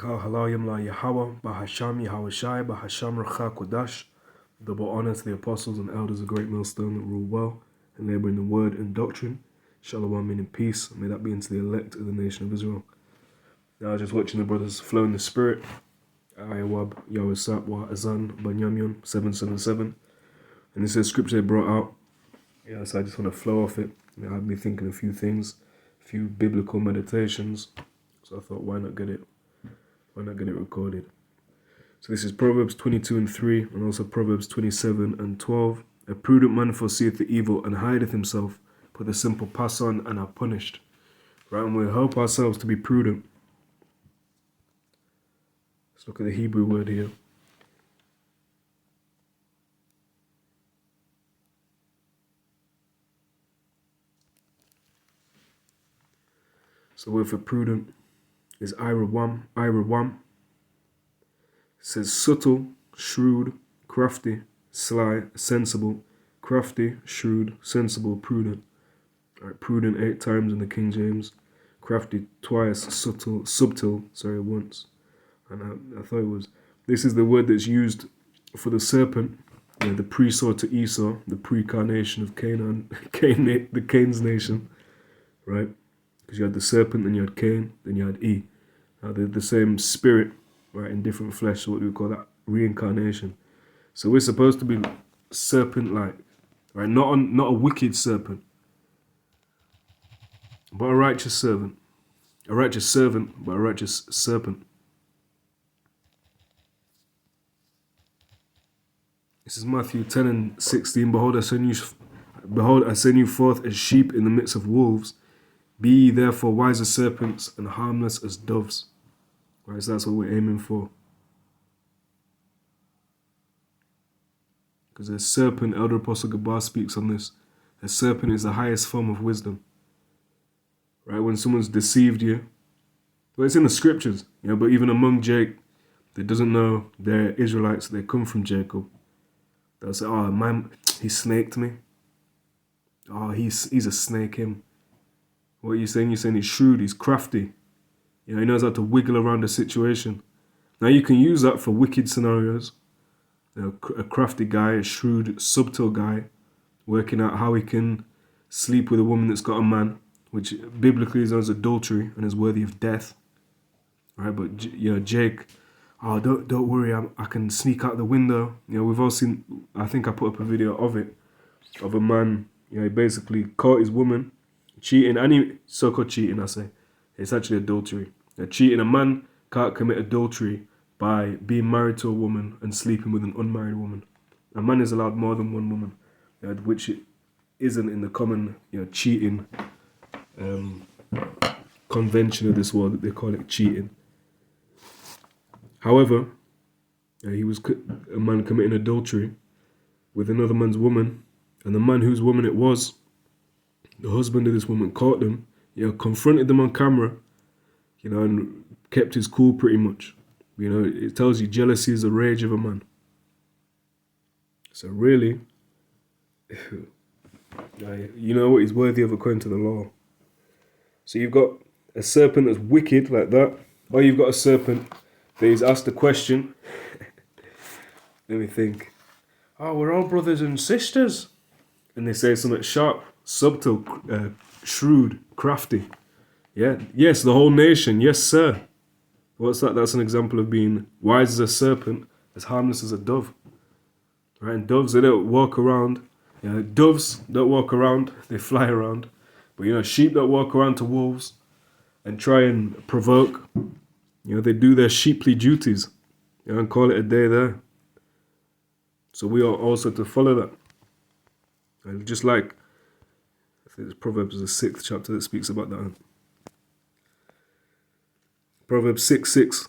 halalyam la Yahawah, bahasham Yahawashi, bahasham racha kodash. Double honor to the apostles and elders of great millstone that rule well and labor in the word and doctrine. Shalom, meaning peace. May that be into the elect of the nation of Israel. Now I was just watching the brothers flow in the spirit. Yahawah, Yahawah, Azan, Banyamyon, 777. And this is a scripture they brought out. Yeah, so I just want to flow off it. It had me thinking a few things, a few biblical meditations. So I thought, why not get it recorded? So this is Proverbs 22:3, and also Proverbs 27:12. A prudent man foreseeth the evil and hideth himself, but the simple pass on and are punished. Right, and we'll help ourselves to be prudent. Let's look at the Hebrew word here. So the word for prudent is irawam. It says subtle, shrewd, crafty, sly, sensible, crafty, shrewd, sensible, prudent. All right, prudent 8 times in the King James, crafty twice, subtle, once. And I thought it was, this is the word that's used for the serpent, the pre-sword to Esau, the pre-carnation of Canaan, the Cain's nation, right? Because you had the serpent, then you had Cain, then you had E. Now they're the same spirit, right, in different flesh, so what do we call that? Reincarnation. So we're supposed to be serpent-like, right? Not a wicked serpent, but a righteous servant. A righteous servant, but a righteous serpent. This is Matthew 10:16. Behold, I send you forth as sheep in the midst of wolves. Be ye therefore wise as serpents and harmless as doves. Right, so that's what we're aiming for. Because a serpent, Elder Apostle Gabar speaks on this. A serpent is the highest form of wisdom. Right, when someone's deceived you, well, it's in the scriptures, but even among Jake, that doesn't know they're Israelites, they come from Jacob. They'll say, oh man, he snaked me. Oh, he's a snake, him. What are you saying? You're saying he's shrewd, he's crafty. He knows how to wiggle around a situation. Now you can use that for wicked scenarios. A crafty guy, a shrewd, subtle guy, working out how he can sleep with a woman that's got a man, which biblically is known as adultery and is worthy of death. Right, but Jake, oh, don't worry, I can sneak out the window. We've all seen, I think I put up a video of it, of a man, he basically caught his woman cheating, so-called cheating, I say. It's actually adultery. Cheating, a man can't commit adultery by being married to a woman and sleeping with an unmarried woman. A man is allowed more than one woman, which isn't in the common cheating convention of this world, that they call it cheating. However, he was a man committing adultery with another man's woman, and the man whose woman it was, the husband of this woman, caught them, confronted them on camera, and kept his cool pretty much. It tells you jealousy is the rage of a man. So really, you know what he's worthy of according to the law. So you've got a serpent that's wicked like that, or you've got a serpent that he's asked a question. Let me think. Oh, we're all brothers and sisters. And they say something sharp, subtle, shrewd, crafty. Yeah, yes, the whole nation, yes, sir. What's that? That's an example of being wise as a serpent, as harmless as a dove. Right? And doves, they don't walk around. Doves don't walk around, they fly around. But sheep don't walk around to wolves and try and provoke. They do their sheeply duties, and call it a day there. So we are also to follow that. And just like, I think it's Proverbs, the 6th chapter that speaks about that. Proverbs 6:6.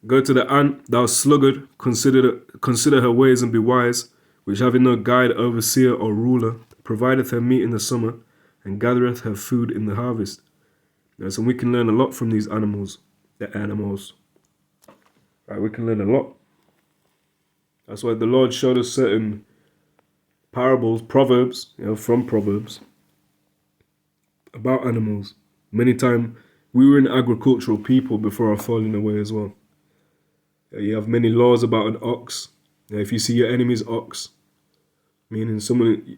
Go to the ant, thou sluggard, consider her ways and be wise, which having no guide, overseer, or ruler, provideth her meat in the summer, and gathereth her food in the harvest. So we can learn a lot from these animals, the animals. Right, we can learn a lot. That's why the Lord showed us certain parables, proverbs, from Proverbs, about animals. Many times we were an agricultural people before our falling away as well. You have many laws about an ox. If you see your enemy's ox, meaning someone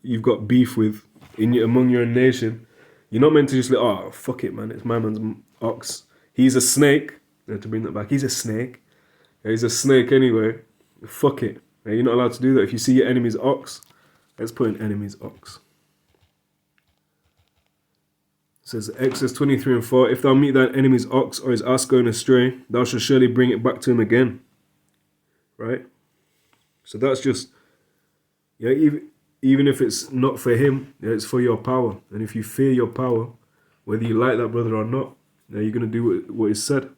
you've got beef with among your nation, you're not meant to just like, oh, fuck it, man, it's my man's ox. He's a snake. To bring that back, he's a snake. He's a snake anyway. Fuck it. You're not allowed to do that. If you see your enemy's ox, let's put an enemy's ox. It says Exodus 23:4, if thou meet thine enemy's ox or his ass going astray, thou shalt surely bring it back to him again. Right? So that's just, even if it's not for him, it's for your power. And if you fear your power, whether you like that brother or not, you're going to do what is said.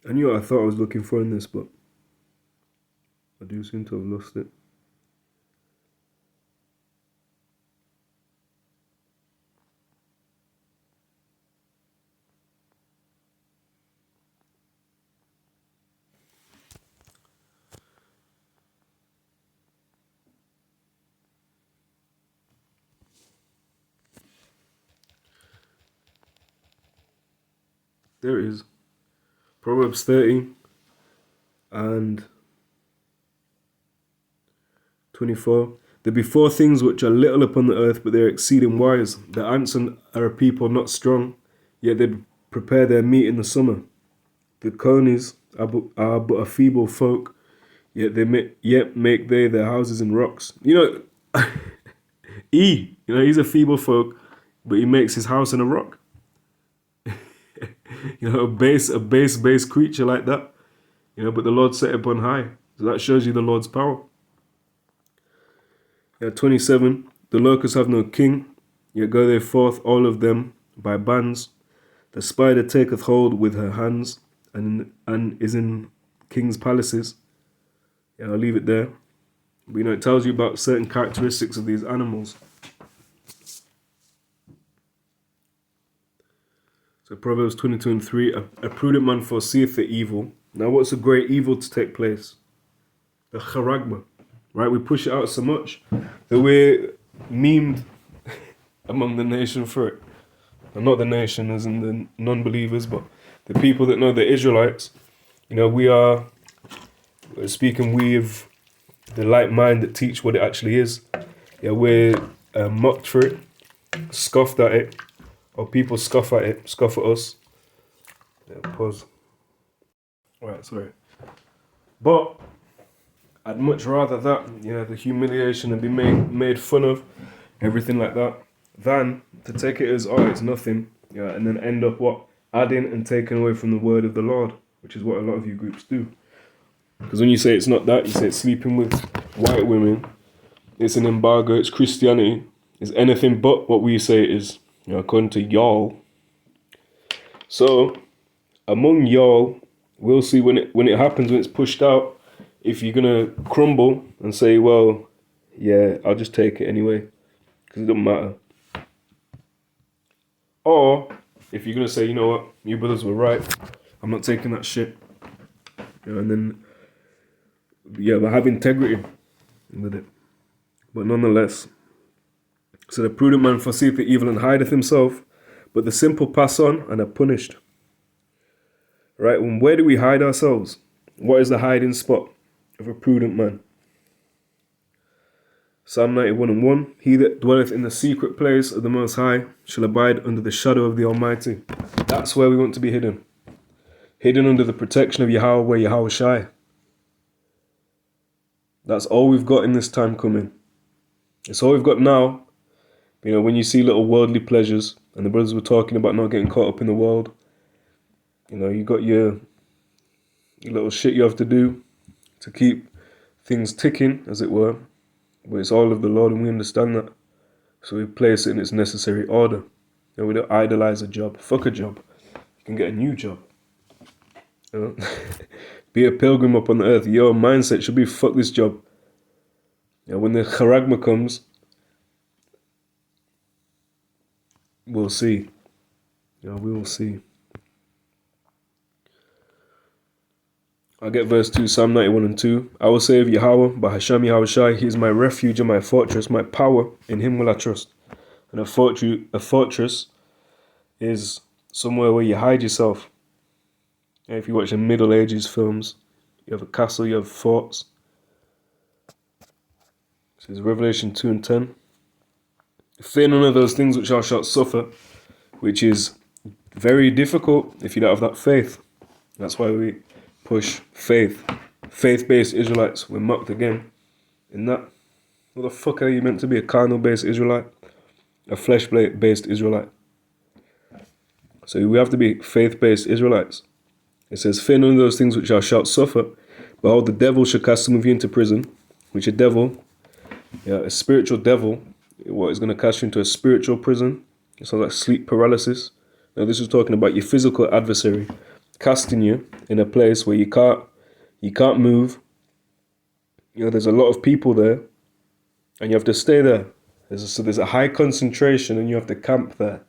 I knew what I thought I was looking for in this, but I do seem to have lost it. There it is. Proverbs 30 and 24. There be four things which are little upon the earth, but they are exceeding wise. The ants are a people not strong, yet they prepare their meat in the summer. The conies are but a feeble folk, yet make they their houses in rocks. He's a feeble folk, but he makes his house in a rock. A base creature like that. But the Lord set upon high. So that shows you the Lord's power. 27. The locusts have no king, yet go they forth all of them by bands. The spider taketh hold with her hands, and is in king's palaces. I'll leave it there. But it tells you about certain characteristics of these animals. So Proverbs 22:3, a prudent man forseeth the evil. Now what's a great evil to take place? The charagma. Right? We push it out so much that we're memed among the nation for it. And not the nation as in the non-believers, but the people that know the Israelites. We're speaking with the like mind that teach what it actually is. We're mocked for it, scoffed at it, or people scoff at it, scoff at us. Pause. Right, sorry. But I'd much rather that, the humiliation and be made fun of, everything like that, than to take it as, it's nothing, and then end up adding and taking away from the word of the Lord, which is what a lot of you groups do. Because when you say it's not that, you say it's sleeping with white women, it's an embargo, it's Christianity, it's anything but what we say it is, according to y'all. So, among y'all, we'll see when it happens, when it's pushed out, if you're going to crumble and say, well, yeah, I'll just take it anyway, because it doesn't matter. Or, if you're going to say, you know what, you brothers were right, I'm not taking that shit. And then, but have integrity with it. But nonetheless, so the prudent man foreseeth the evil and hideth himself, but the simple pass on and are punished. Right? And where do we hide ourselves? What is the hiding spot of a prudent man? Psalm 91:1, he that dwelleth in the secret place of the Most High shall abide under the shadow of the Almighty. That's where we want to be hidden. Hidden under the protection of Yahawah, Yahawashi. That's all we've got in this time coming. It's all we've got now. When you see little worldly pleasures, and the brothers were talking about not getting caught up in the world, you got your little shit you have to do to keep things ticking, as it were. But it's all of the Lord, and we understand that. So we place it in its necessary order. We don't idolize a job. Fuck a job. You can get a new job. Be a pilgrim upon the earth. Your mindset should be, fuck this job. When the charagma comes, we'll see. We will see. I'll get verse 2, Psalm 91:2. I will say of Yahawah, bahasham Yahawashi, he is my refuge and my fortress, my power, in him will I trust. And a fortress is somewhere where you hide yourself. Yeah, if you watch the Middle Ages films, you have a castle, you have forts. It says Revelation 2 and 10. Fear none of those things which thou shalt suffer, which is very difficult if you don't have that faith. That's why we push faith. Faith-based Israelites, we're mocked again in that. What the fuck are you meant to be? A carnal-based Israelite? A flesh-based Israelite? So we have to be faith-based Israelites. It says, fear none of those things which thou shalt suffer. Behold, the devil shall cast some of you into prison, which a devil, a spiritual devil, what is going to cast you into a spiritual prison. It sounds like sleep paralysis. Now this is talking about your physical adversary casting you in a place where you can't move. There's a lot of people there, and you have to stay there. So there's a high concentration, and you have to camp there.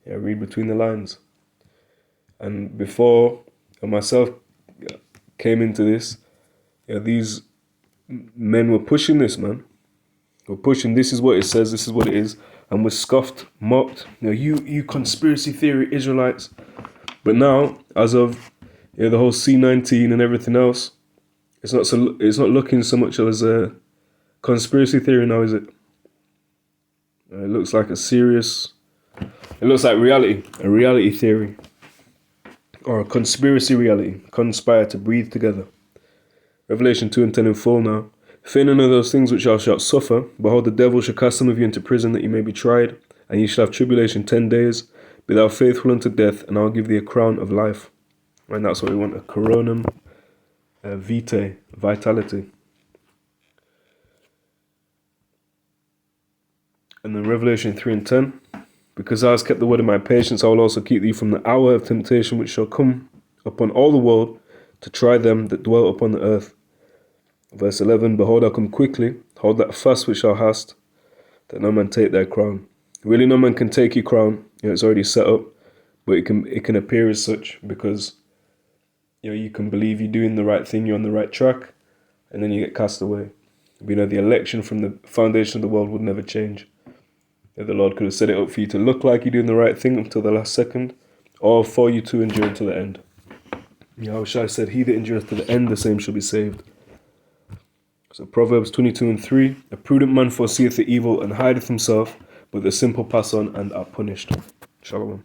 Read between the lines. And before I myself came into this, these men were pushing this, man. We're pushing, this is what it says, this is what it is, and we're scoffed, mocked. You conspiracy theory Israelites. But now, as of the whole C-19 and everything else, it's not looking so much as a conspiracy theory now, is it? It looks like it looks like a reality theory, or a conspiracy reality, conspire to breathe together. Revelation 2 and 10 in full now. Fear none of those things which thou shalt suffer. Behold, the devil shall cast some of you into prison, that ye may be tried, and ye shall have tribulation 10 days. Be thou faithful unto death, and I'll give thee a crown of life. And that's what we want, a coronum vitae, vitality. And then Revelation 3 and 10. Because thou hast kept the word of my patience, I will also keep thee from the hour of temptation which shall come upon all the world, to try them that dwell upon the earth. Verse 11, behold, I come quickly, hold that fast which thou hast, that no man take thy crown. Really, no man can take your crown. It's already set up, but it can appear as such, because you can believe you're doing the right thing, you're on the right track, and then you get cast away. The election from the foundation of the world would never change. The Lord could have set it up for you to look like you're doing the right thing until the last second, or for you to endure until the end. Yahawashi said, he that endureth to the end, the same shall be saved. So Proverbs 22 and 3, a prudent man foreseeth the evil and hideth himself, but the simple pass on and are punished. Shalom.